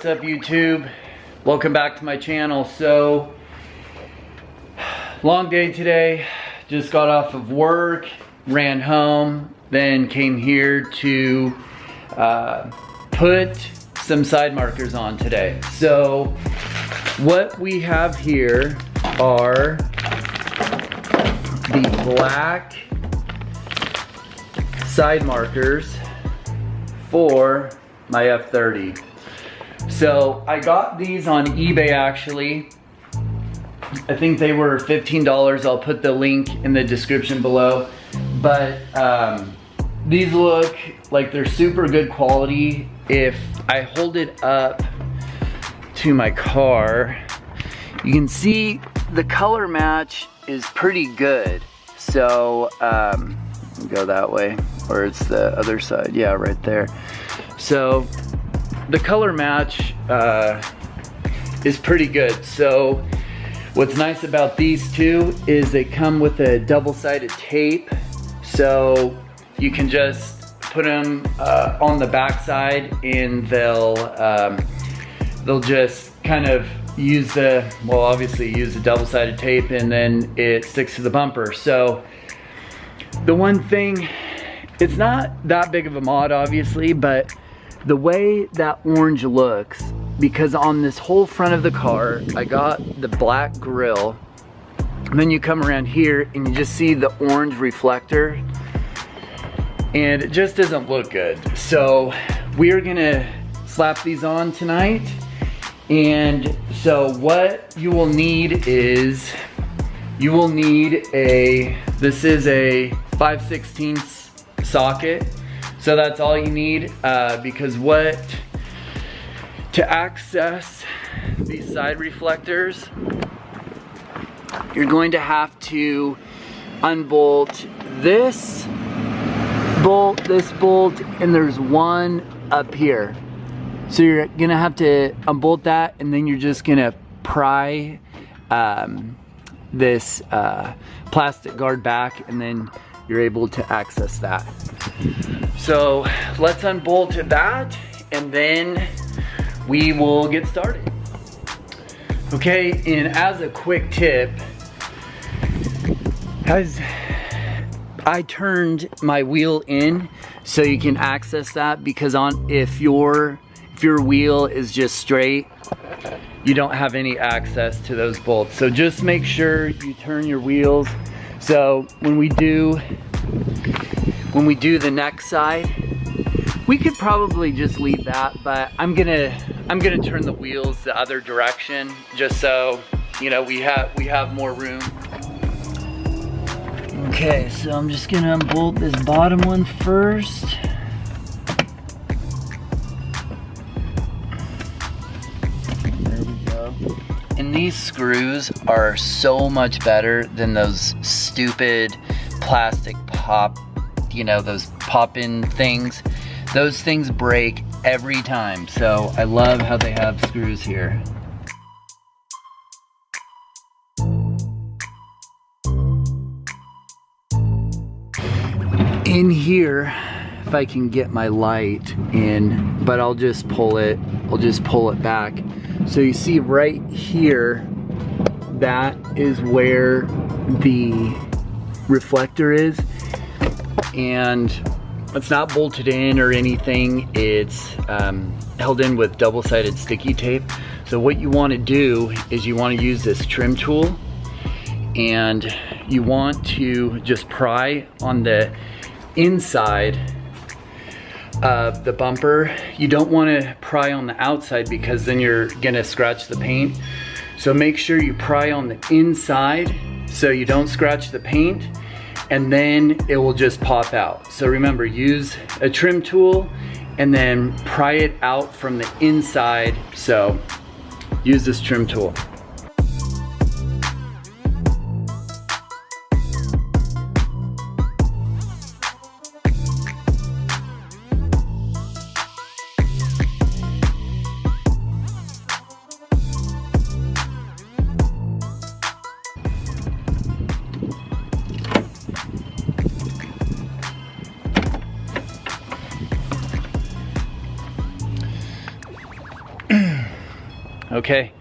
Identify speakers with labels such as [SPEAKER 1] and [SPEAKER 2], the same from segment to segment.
[SPEAKER 1] What's up, YouTube? Welcome back to my channel. So, long day today. Just got off of work, ran home, then came here to put some side markers on today. So, what we have here are the black side markers for my F30. So I got these on eBay actually. I think they were $15. I'll put the link in the description below. But these look like they're super good quality. If I hold it up to my car, you can see the color match is pretty good. So go that way, or it's the other side. Yeah, right there. So the color match is pretty good. So what's nice about these two is they come with a double-sided tape, so you can just put them on the back side and they'll just kind of use the, well, obviously use the double-sided tape, and then it sticks to the bumper. So the one thing, it's not that big of a mod obviously, but the way that orange looks, because on this whole front of the car, I got the black grille, and then you come around here and you just see the orange reflector, and it just doesn't look good. So we're gonna slap these on tonight. And so what you will need is, you will need this is a 5/16 socket. So that's all you need, because to access these side reflectors, you're going to have to unbolt this bolt, and there's one up here. So you're gonna have to unbolt that, and then you're just gonna pry this plastic guard back, and then you're able to access that. So let's unbolt that, and then we will get started. Okay, and as a quick tip, I turned my wheel in so you can access that, because if your wheel is just straight, you don't have any access to those bolts. So just make sure you turn your wheels. So when we do the next side, we could probably just leave that, but I'm gonna turn the wheels the other direction, just so you know we have more room. Okay, so I'm just gonna unbolt this bottom one first. There we go. And these screws are so much better than those stupid plastic pop, you know, those pop-in things. Those things break every time, so I love how they have screws here. In here, if I can get my light in, but I'll just pull it back. So you see right here, that is where the reflector is, and it's not bolted in or anything. It's held in with double-sided sticky tape. So what you want to do is you want to use this trim tool, and you want to just pry on the inside of the bumper. You don't want to pry on the outside, because then you're gonna scratch the paint. So make sure you pry on the inside so you don't scratch the paint, and then it will just pop out. So remember, use a trim tool and then pry it out from the inside. So use this trim tool. Okay,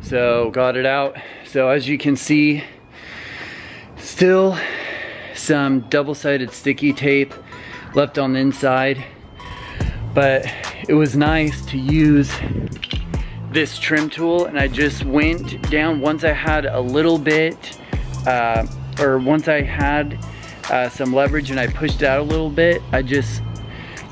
[SPEAKER 1] so got it out. So as you can see, still some double-sided sticky tape left on the inside, but it was nice to use this trim tool, and I just went down once I had a little bit, or once I had some leverage and I pushed it out a little bit, I just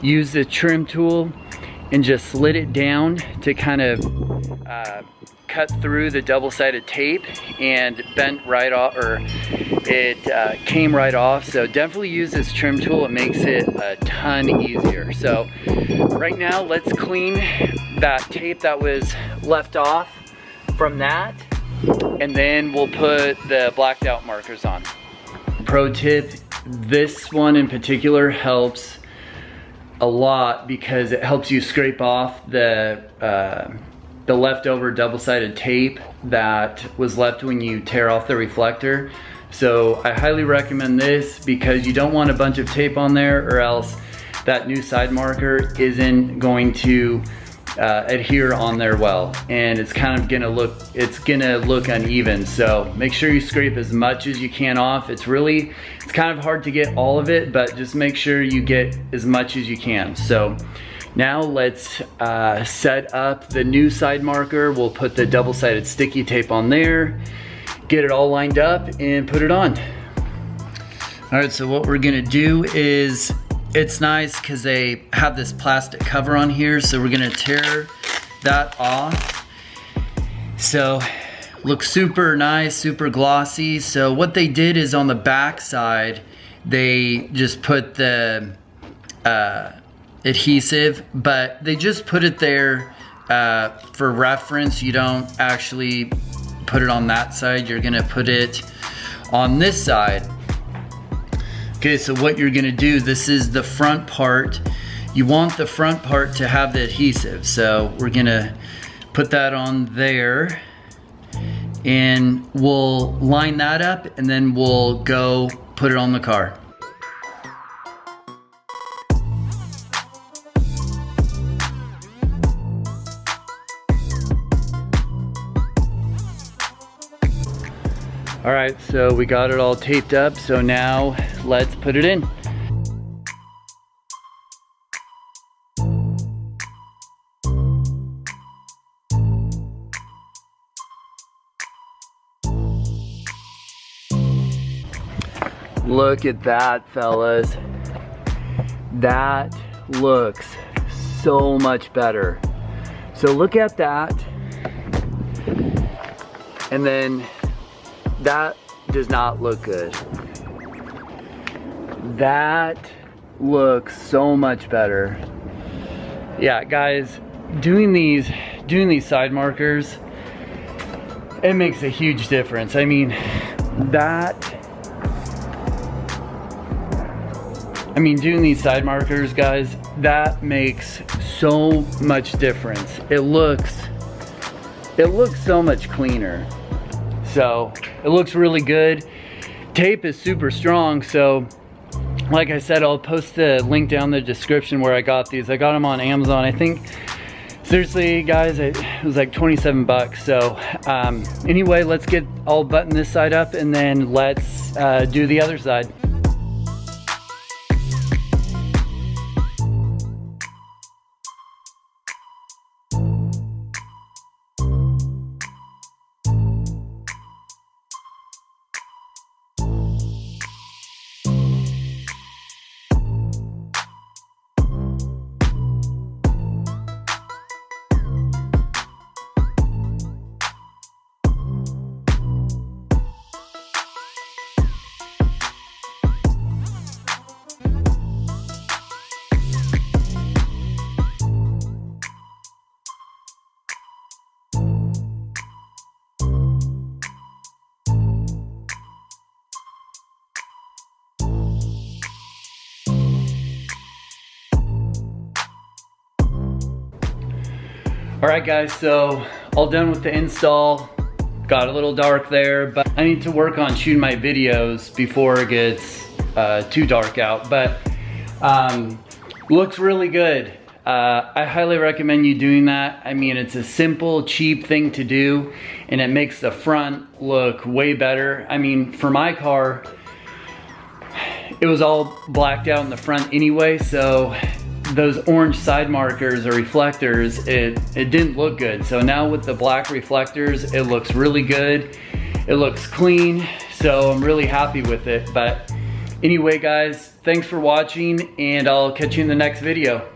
[SPEAKER 1] used the trim tool and just slid it down to kind of cut through the double-sided tape, and bent right off, or it came right off. So definitely use this trim tool, it makes it a ton easier. So right now let's clean that tape that was left off from that, and then we'll put the blacked out markers on. Pro tip, this one in particular helps a lot because it helps you scrape off the leftover double-sided tape that was left when you tear off the reflector. So I highly recommend this because you don't want a bunch of tape on there, or else that new side marker isn't going to adhere on there well, and it's kind of gonna look uneven. So make sure you scrape as much as you can off. It's kind of hard to get all of it, but just make sure you get as much as you can. So now let's set up the new side marker. We'll put the double-sided sticky tape on there, get it all lined up, and put it on. All right, so what we're gonna do is, it's nice because they have this plastic cover on here, so we're gonna tear that off. So looks super nice, super glossy. So what they did is on the back side, they just put the adhesive, but they just put it there for reference. You don't actually put it on that side, you're gonna put it on this side. Okay, so what you're gonna do, this is the front part. You want the front part to have the adhesive. So we're gonna put that on there, and we'll line that up, and then we'll go put it on the car. All right, so we got it all taped up, so now let's put it in. Look at that, fellas. That looks so much better. So look at that, and then that does not look good. That looks so much better. Yeah, guys, doing these side markers, it makes a huge difference. I mean, doing these side markers, guys, that makes so much difference. It looks so much cleaner. So it looks really good. Tape is super strong, so like I said, I'll post the link down in the description where I got these. I got them on Amazon. I think, seriously guys, it was like 27 bucks. So anyway, let's button this side up, and then let's do the other side. All right guys, so all done with the install. Got a little dark there, but I need to work on shooting my videos before it gets too dark out, but looks really good. I highly recommend you doing that. I mean, it's a simple, cheap thing to do, and it makes the front look way better. I mean, for my car, it was all blacked out in the front anyway, so those orange side markers or reflectors, it didn't look good. So now with the black reflectors, it looks really good. It looks clean, so I'm really happy with it. But anyway, guys, thanks for watching, and I'll catch you in the next video.